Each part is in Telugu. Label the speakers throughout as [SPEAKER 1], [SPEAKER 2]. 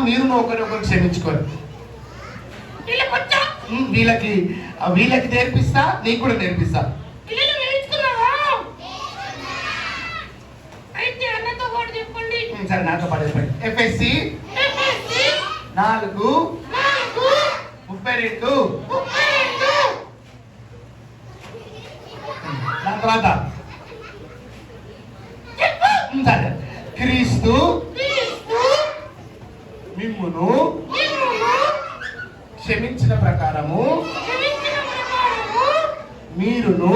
[SPEAKER 1] మీరు ఒకరినొకరు క్షమించుకోరు. వీళ్ళకి వీళ్ళకి నేర్పిస్తా, నీకు కూడా నేర్పిస్తా. సరే నాతో పాటు చెప్పండి. ఎఫ్ఎస్సి 4:32. దాని తర్వాత సరే, క్రీస్తు మిమ్మును క్షమించిన ప్రకారము మీరును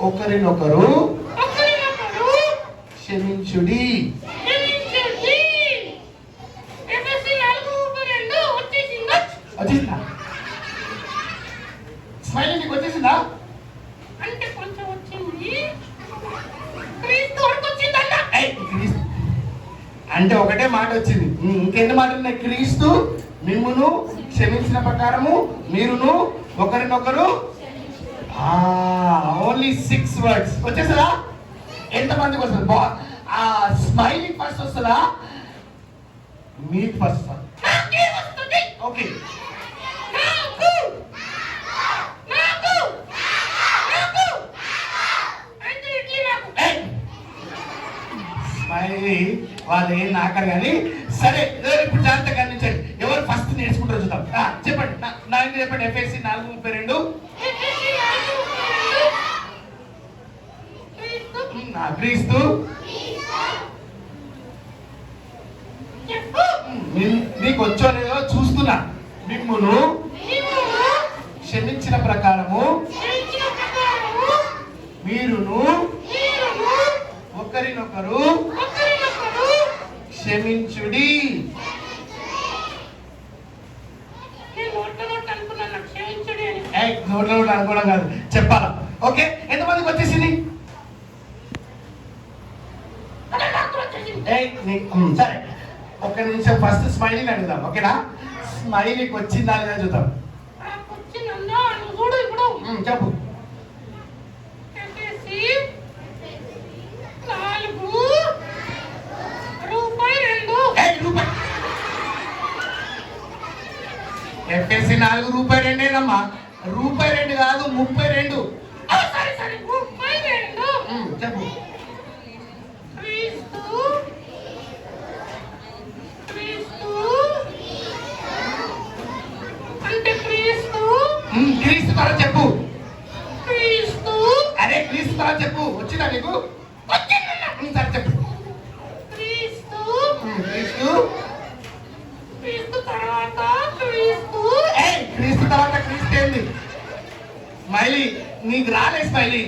[SPEAKER 1] ఒకరినొకరు క్షమించుడి. వచ్చేసిందా స్మైల్? నీకు వచ్చేసిందా?
[SPEAKER 2] అంటే కొంచెం వచ్చింది.
[SPEAKER 1] అంటే ఒకటే మాట వచ్చింది. ఇంకెన్ని మాటలు ఉన్నాయి? క్రీస్తు మిమ్మును క్షమించిన ప్రకారము మీరును ఒకరినొకరు. ఓన్లీ 6 వర్డ్స్ వచ్చేసరా? ఎంతమందికి వస్తుంది? స్మైలీ ఫస్ట్ వస్తుందా? మీకు ఫస్ట్ ఓకే. స్మైలీ వాళ్ళు ఏం నాకరు కానీ సరే, ఇప్పుడు జాగ్రత్తగా గమనించండి. ఎవరు ఫస్ట్ నేర్చుకుంటారో చూద్దాం. చెప్పండి, నాకు చెప్పండి. ఎఫ్ఎస్సి 4:32. క్రీస్తు నీకు వచ్చో లేదో చూస్తున్నా. మిమ్మును క్షమించిన ప్రకారము మీరును ఒకరినొకరు క్షమించుడి. నోట్లో అనుకోవడం కాదు, చెప్పాలా? ఓకే, ఎంతమందికి వచ్చేసింది? సరే, ఒక్క నిమిషం ఫస్ట్ స్మైలీని అడుగుదాం. ఓకేనా? స్మైలీకి వచ్చిందా లేదా చూద్దాం. చెప్పు. ఎఫ్ఎస్సి 4:2 ₹2 కాదు, 32. చెప్పు. క్రీస్తు తర్వాత చెప్పు. అరే క్రీస్తు తర్వాత చెప్పు. వచ్చిందా నీకు? సరే చెప్పు. క్రీస్తు తర్వాత క్రీస్తు ఏంది? స్మైలీ నీకు రాలే. స్మైలీ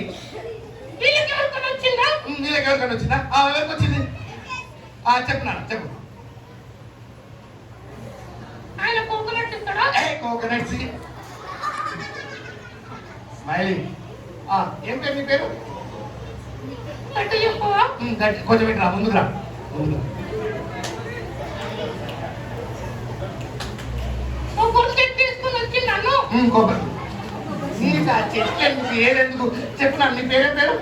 [SPEAKER 1] వీళ్ళకి ఎవరికైనా వచ్చిందా? ఎవరికి వచ్చింది? చెప్పున్నా చెప్పు.
[SPEAKER 2] ఆయన కోకోనట్ ఇస్తాడా?
[SPEAKER 1] Coconut see. స్మైలీ ఏం పేరు? నీ పేరు? కొంచెం రా, ముందుకు రా. చెట్లు ఏదెందుకు చెప్పు. నీ పేరేం పేరు?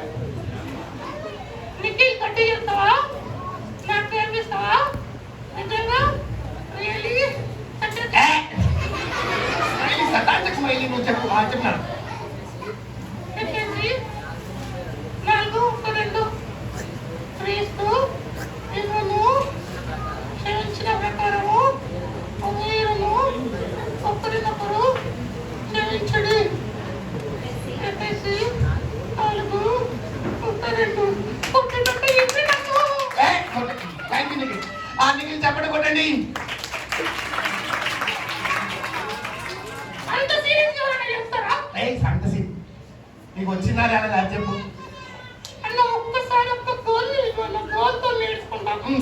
[SPEAKER 2] నిఖిల్ కట్టి చెప్తావా? నాకు నేర్పిస్తావా? నిజంగా
[SPEAKER 1] స్మైలీ నువ్వు చెప్పు. చెప్తున్నాను.
[SPEAKER 2] 4:2 క్రీస్తు మిమ్మును క్షమించిన ప్రకారము మీరును ఒకరినొకరు క్షమించుడి. ఎఫ్ఎస్సి 4:32.
[SPEAKER 1] నిఖిల్ చెప్పండి, కొట్టండి. ఫ్యాంటసీ నీకు వచ్చిందా లేదా చెప్పు.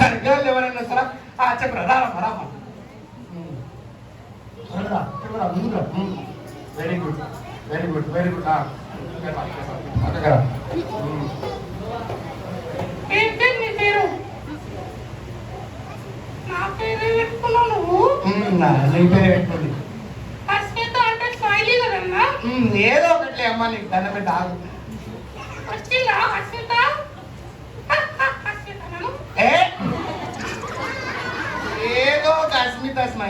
[SPEAKER 1] సరే, గర్ల్ ఎవరైనా వస్తారా? చెప్పరా. రామ్మా. Very good. నీ పేరు పెట్టుకోండి. ఏదో ఒకట్లే అమ్మా, నీకు దండ పెట్టి ఆగు.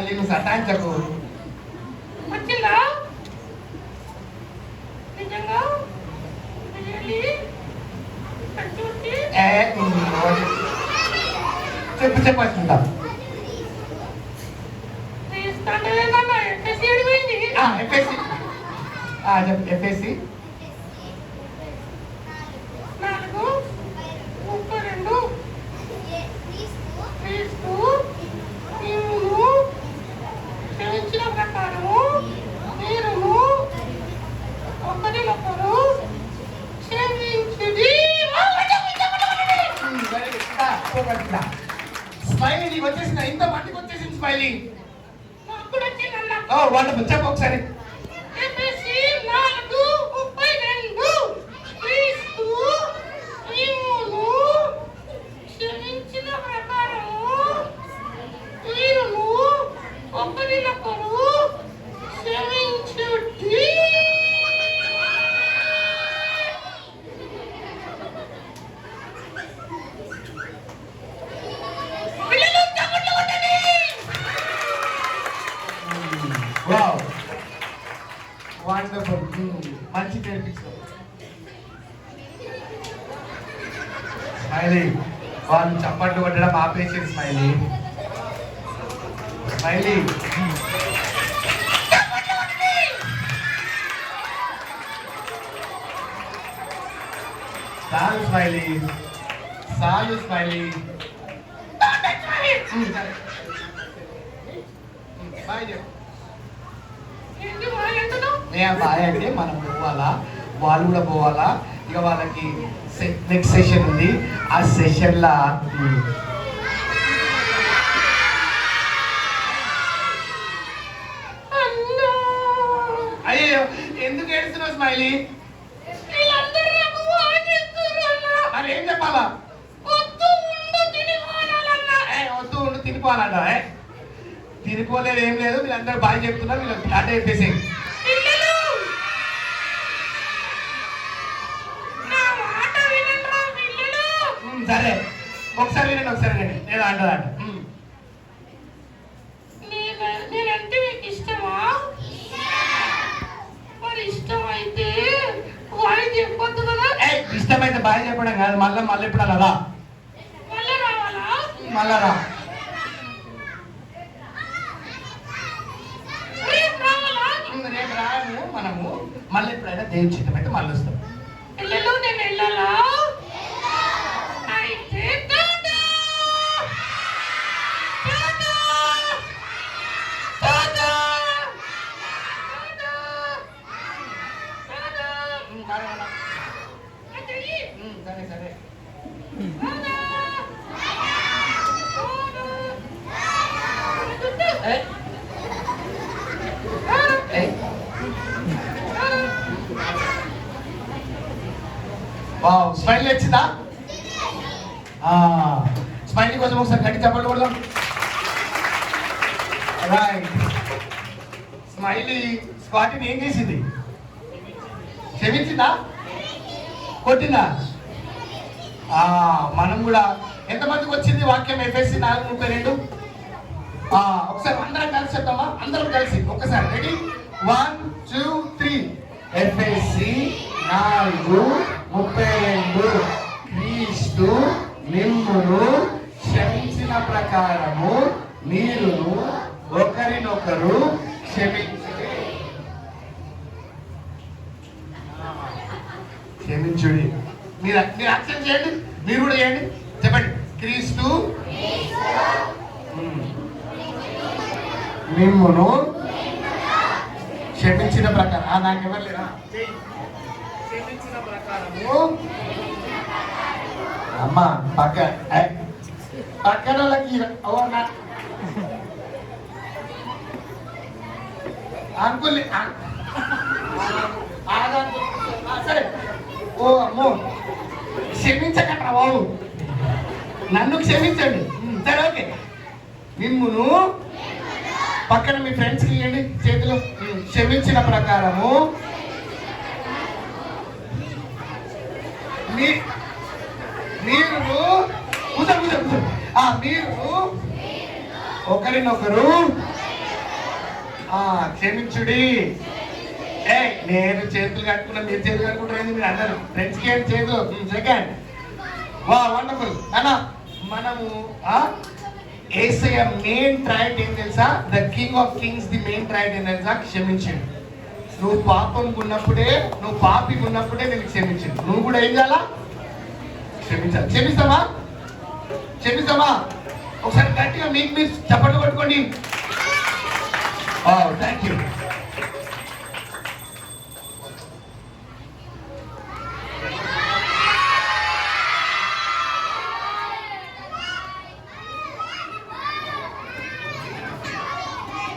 [SPEAKER 1] స్మైలీ నువ్వు సతాయించకు.
[SPEAKER 2] వచ్చిందా నిజంగా రియల్లీ చూసి
[SPEAKER 1] ఏ, చెప్పు చెప్పు వచ్చిందా?
[SPEAKER 2] తీస్తాంటేనన్నా ఎఫ్ఎస్సి అడిపోయింది
[SPEAKER 1] ఎఫ్ఎస్సి చెప్పు. ఎఫ్ఎస్సి
[SPEAKER 2] 4:32 క్రీస్తు నీవును క్షమించిన ప్రకారము మీరును ఒకరినొకరు క్షమించుడి.
[SPEAKER 1] స్మైలీ నీకు వచ్చేసిందా? ఇంత మందికి వచ్చేసింది స్మైలీ.
[SPEAKER 2] నాకు కూడా వచ్చిందన్న.
[SPEAKER 1] వండర్ఫుల్. చెప్పు ఒకసారి.
[SPEAKER 2] ఎఫెసీ 4:32 క్రీస్తు నీవును క్షమించిన ప్రకారము మీరును ఒకరినొకరు క్షమించుడి. పిల్లలు చప్పట్లు కొట్టండి.
[SPEAKER 1] Wow wonderful. మంచి నేర్పించావు స్మైలీ. వాళ్ళు చప్పట్లు కొట్టడం ఆపేసింది స్మైలీ. స్మైలీ చాలు స్మైలీ, చాలు స్మైలీ. బాయ్ చెప్పు.
[SPEAKER 2] ఏంటి బాయ్ అంటున్నావు?
[SPEAKER 1] బాయ్ అంటే మనం పోవాలా, వాళ్ళు కూడా పోవాలా. ఇక వాళ్ళకి నెక్స్ట్ సెషన్ ఉంది. ఆ సెషన్లా
[SPEAKER 2] అన్నా
[SPEAKER 1] అయ్యో ఎందుకు ఏడుస్తున్నావు స్మైలీ?
[SPEAKER 2] వీళ్ళందరూ నాకు బాయ్ చెప్తున్నారు అన్నా.
[SPEAKER 1] మరి ఏం చెప్పాలా?
[SPEAKER 2] వద్దు ఉండు తినిపోవాలన్నా.
[SPEAKER 1] వద్దు ఉండు తినిపోవాలంట. తినిపోలేదు ఏం లేదు. వీళ్ళందరూ బాయ్ చెప్తున్నారు. వీళ్ళు అటే చెప్పేసి
[SPEAKER 2] పిల్లలు నా మాట వినండిరా పిల్లలు.
[SPEAKER 1] సరే ఒకసారి వినండి, ఒకసారి వినండి. నేను అంటదంట.
[SPEAKER 2] నేనంటే మీకు ఇష్టమా? మరి ఇష్టమైతే బాయ్ చెప్పొద్దు కదా.
[SPEAKER 1] ఇష్టమైతే బాయ్ చెప్పడం కాదు, మళ్ళీ ఇప్పుడు అలా
[SPEAKER 2] మళ్ళీ రావాలా?
[SPEAKER 1] మళ్ళా రా.
[SPEAKER 2] రేపు రావాలా?
[SPEAKER 1] రేపు రాము మనము. మళ్ళీ ఎప్పుడైనా దేవుని చిత్తం అయితే మళ్ళీ వస్తాం.
[SPEAKER 2] పిల్లలు నేను వెళ్ళాలా? అయితే టాటా. టాటా. టాటా. టాటా. టాటా. అజయ్.
[SPEAKER 1] సరే సరే.
[SPEAKER 2] టాటా.
[SPEAKER 1] వావ్ స్మైల్ వచ్చిందా? స్మైల్ కోసం ఒకసారి గట్టి చెప్పండి కొడదాం. రైట్. స్మైలీ స్క్వాటిని ఏం చేసింది? క్షమించిందా? కొట్టిందా? మనం కూడా ఎంతమందికి వచ్చింది వాక్యం? ఎఫ్ఎస్సి 4:32. ఒకసారి అందరం కలిసి చెప్తామా? అందరం కలిసి ఒక్కసారి. రెడీ? 1 2 3. ఎఫ్ఎస్సి 4:32 క్రీస్తు మిమ్మును క్షమించిన ప్రకారము మీరును ఒకరినొకరు క్షమించుడి. మీరు యాక్షన్ చేయండి, మీరు కూడా చేయండి. చెప్పండి. క్రీస్తు మిమ్మును క్షమించిన ప్రకారం. నాకెవరు లేరా? క్షమించిన ప్రకారము. అమ్మ పక్కన వాళ్ళకి అంకుల్ సరే. ఓ అమ్మో క్షమించకండి బాబు, నన్ను క్షమించండి. సరే ఓకే. మిమ్మును పక్కన మీ ఫ్రెండ్స్కి ఇవ్వండి చేతిలో. క్షమించిన ప్రకారము మీరు మీరు ఒకరినొకరు క్షమించుడి. ఏ నేను చేతులు కట్టుకున్నా, మీరు చేతులు కట్టుకుంటారు, మీరు అన్నారు ఫ్రెండ్స్కి ఏం చేయదు. సెకండ్ వా వండర్ఫుల్ అన్న. మనము యేసయ్య మెయిన్ ట్రైట్ ఏం తెలుసా? The king of kings the main trait ఏం తెలుసా? క్షమించండి. నువ్వు పాపం ఉన్నప్పుడే, నువ్వు పాపి ఉన్నప్పుడే నేను క్షమించండి. నువ్వు కూడా ఏం చేయాలా? క్షమించాలి. క్షమిస్తామా? క్షమిస్తామా? ఒకసారి గట్టిగా మీకు మీరు చప్పట్లు కొట్టుకోండి. Thank you.